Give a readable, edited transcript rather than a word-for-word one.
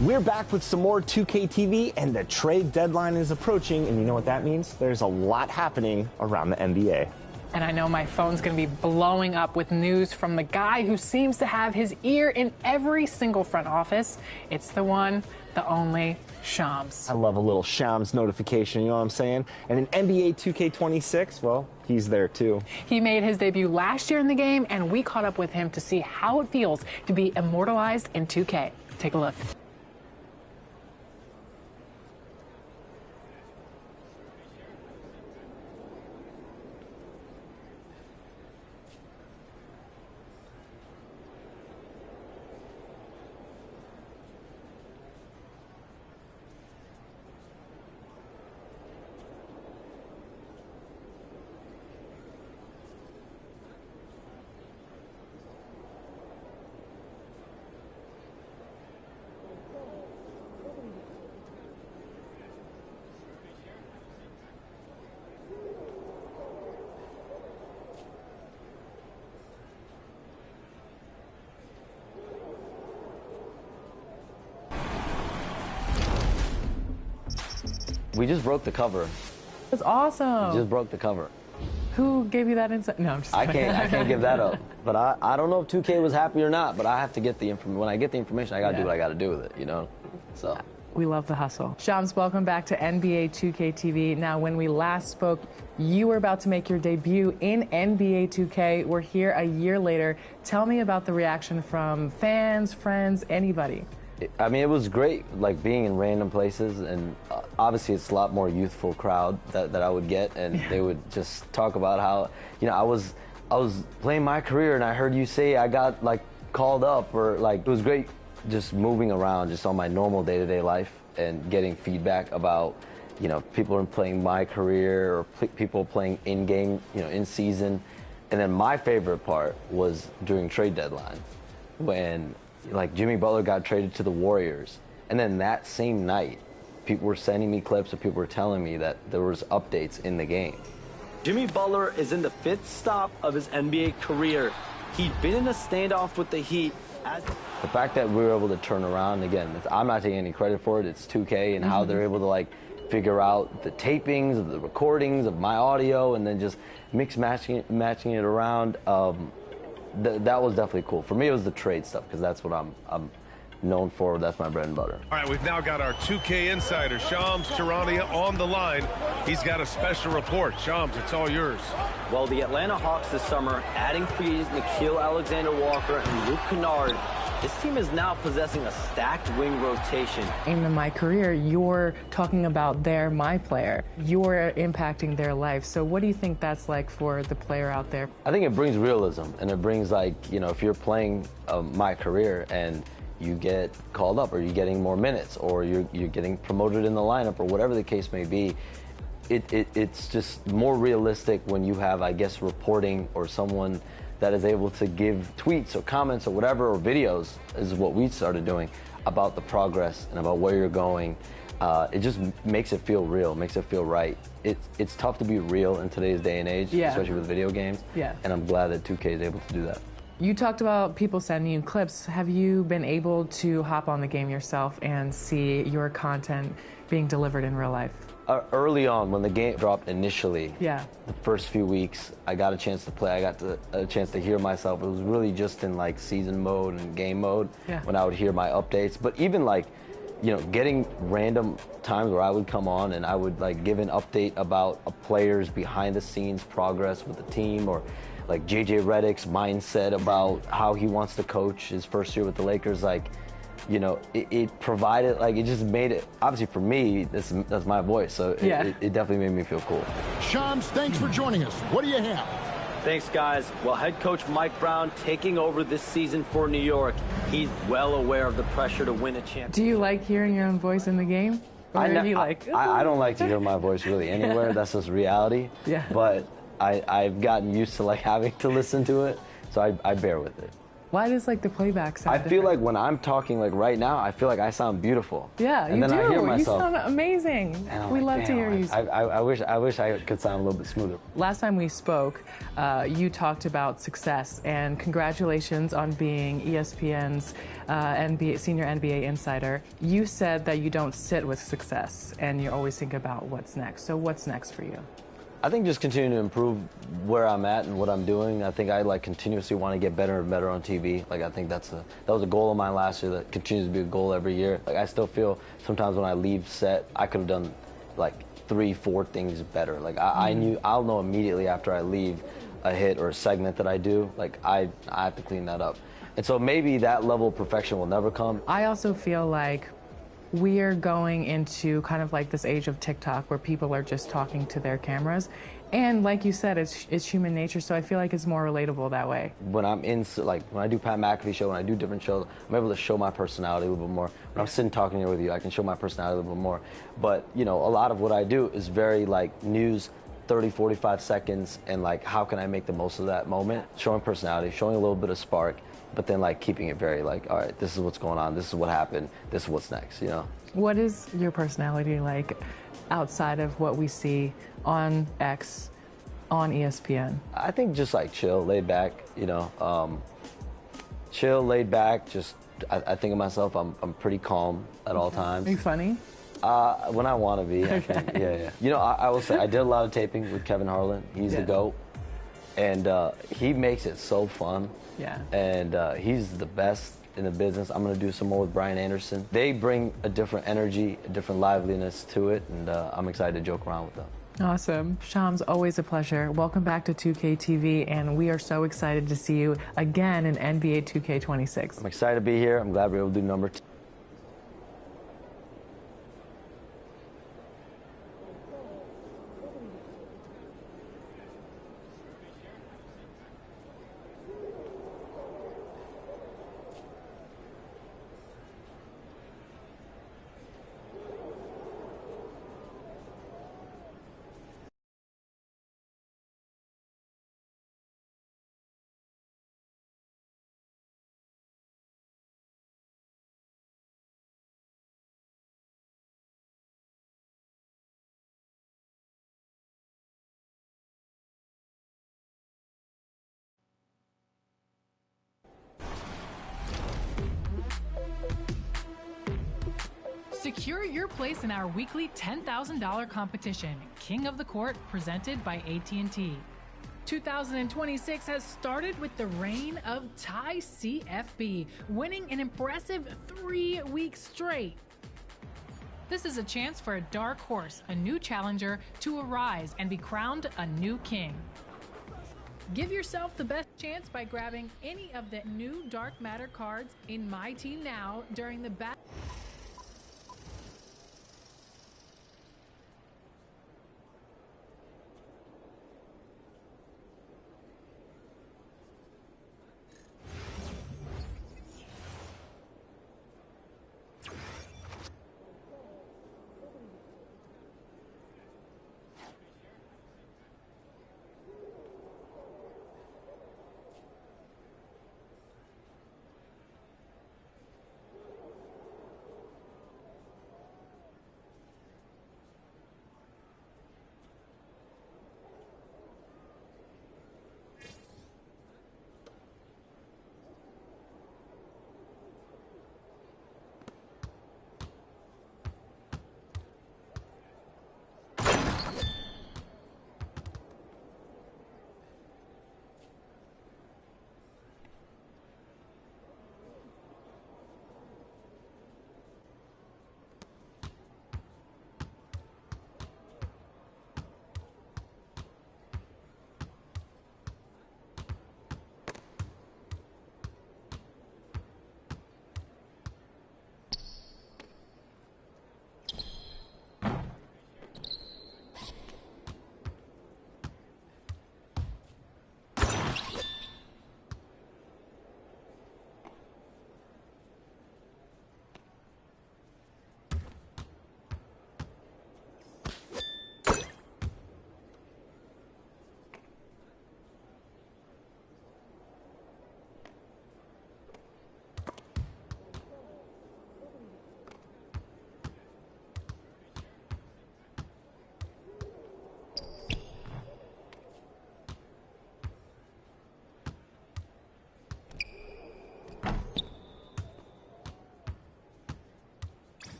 We're back with some more 2K TV, and the trade deadline is approaching, and you know what that means? There's a lot happening around the NBA. And I know my phone's going to be blowing up with news from the guy who seems to have his ear in every single front office. It's the one, the only, Shams. I love a little Shams notification, you know what I'm saying? And in NBA 2K26, well, he's there too. He made his debut last year in the game, and we caught up with him to see how it feels to be immortalized in 2K. Take a look. We just broke the cover. That's awesome. We just broke the cover. Who gave you that insight? No, I'm just kidding. I can't give that up. But I don't know if 2K was happy or not, but I have to get the information. When I get the information, I got to do what I got to do with it, you know? So. We love the hustle. Shams, welcome back to NBA 2K TV. Now, when we last spoke, you were about to make your debut in NBA 2K. We're here a year later. Tell me about the reaction from fans, friends, anybody. I mean, it was great, like being in random places, and obviously it's a lot more youthful crowd that I would get, and they would just talk about how, you know, I was playing my career, and I heard you say I got like called up, or like, it was great just moving around just on my normal day-to-day life and getting feedback about, you know, people are playing my career or people playing in-game, you know, in season. And then my favorite part was during trade deadline when like Jimmy Butler got traded to the Warriors, and then that same night people were sending me clips, or people were telling me that there was updates in the game. Jimmy Butler is in the 5th stop of his NBA career. He'd been in a standoff with the Heat. The fact that we were able to turn around, again, I'm not taking any credit for it, it's 2K and how they're able to like figure out the tapings, of the recordings of my audio, and then just matching it around. That was definitely cool. For me, it was the trade stuff, because that's what I'm known for. That's my bread and butter. All right, we've now got our 2K insider, Shams Charania, on the line. He's got a special report. Shams, it's all yours. Well, the Atlanta Hawks this summer, adding free agents Nickeil Alexander-Walker and Luke Kennard, this team is now possessing a stacked wing rotation. In my career, you're talking about my player. You're impacting their life. So what do you think that's like for the player out there? I think it brings realism, and it brings, like, you know, if you're playing my career and you get called up, or you're getting more minutes, or you're getting promoted in the lineup, or whatever the case may be, it's just more realistic when you have, I guess, reporting, or someone that is able to give tweets or comments or whatever, or videos, is what we started doing, about the progress and about where you're going. It just makes it feel real, makes it feel right. It's tough to be real in today's day and age, especially with video games. And I'm glad that 2K is able to do that. You talked about people sending you clips. Have you been able to hop on the game yourself and see your content being delivered in real life? Early on, when the game dropped initially, the first few weeks, I got a chance to play. I got a chance to hear myself. It was really just in like season mode and game mode when I would hear my updates. But even like, you know, getting random times where I would come on and I would like give an update about a player's behind the scenes progress with the team, or like JJ Redick's mindset about how he wants to coach his first year with the Lakers. Like, you know, it provided, like, it just made it, obviously for me, that's my voice, so it definitely made me feel cool. Shams, thanks for joining us. What do you have? Thanks, guys. Well, head coach Mike Brown taking over this season for New York. He's well aware of the pressure to win a championship. Do you like hearing your own voice in the game? Or are you like, I don't like to hear my voice really anywhere. That's just reality. But I've gotten used to like having to listen to it, so I bear with it. Why does like the playback sound I feel different? like when I'm talking like right now, I feel like I sound beautiful. Yeah, and you then do. I hear myself. You sound amazing. and I'm We like, love to "Damn, hear you. I wish I could sound a little bit smoother. Last time we spoke, you talked about success, and congratulations on being ESPN's senior NBA insider. You said that you don't sit with success, and you always think about what's next. So what's next for you? I think just continuing to improve where I'm at and what I'm doing. I think I like continuously want to get better and better on TV. Like I think that was a goal of mine last year that continues to be a goal every year. Like I still feel sometimes when I leave set, I could have done like 3-4 things better. Like I'll know immediately after I leave a hit or a segment that I do. Like I have to clean that up. And so maybe that level of perfection will never come. I also feel like we're going into kind of like this age of TikTok where people are just talking to their cameras. And like you said, it's human nature, so I feel like it's more relatable that way. When I'm when I do Pat McAfee show, when I do different shows, I'm able to show my personality a little bit more. When I'm sitting talking here with you, I can show my personality a little bit more. But, you know, a lot of what I do is very like news, 30, 45 seconds, and like how can I make the most of that moment? Showing personality, showing a little bit of spark, but then like keeping it very like, all right, this is what's going on, this is what happened, this is what's next, you know? What is your personality like outside of what we see on X, on ESPN? I think just like chill, laid back, you know, chill, laid back, just, I think of myself, I'm pretty calm at all times. Are you funny? When I want to be, I think, yeah. You know, I will say, I did a lot of taping with Kevin Harlan. He's the GOAT. And he makes it so fun. Yeah. And he's the best in the business. I'm going to do some more with Brian Anderson. They bring a different energy, a different liveliness to it, and I'm excited to joke around with them. Awesome. Shams, always a pleasure. Welcome back to 2K TV, and we are so excited to see you again in NBA 2K26. I'm excited to be here. I'm glad we're able to do number 2. Secure your place in our weekly $10,000 competition, King of the Court, presented by AT&T. 2026 has started with the reign of Ty CFB, winning an impressive 3 weeks straight. This is a chance for a dark horse, a new challenger, to arise and be crowned a new king. Give yourself the best chance by grabbing any of the new Dark Matter cards in My Team Now during the battle.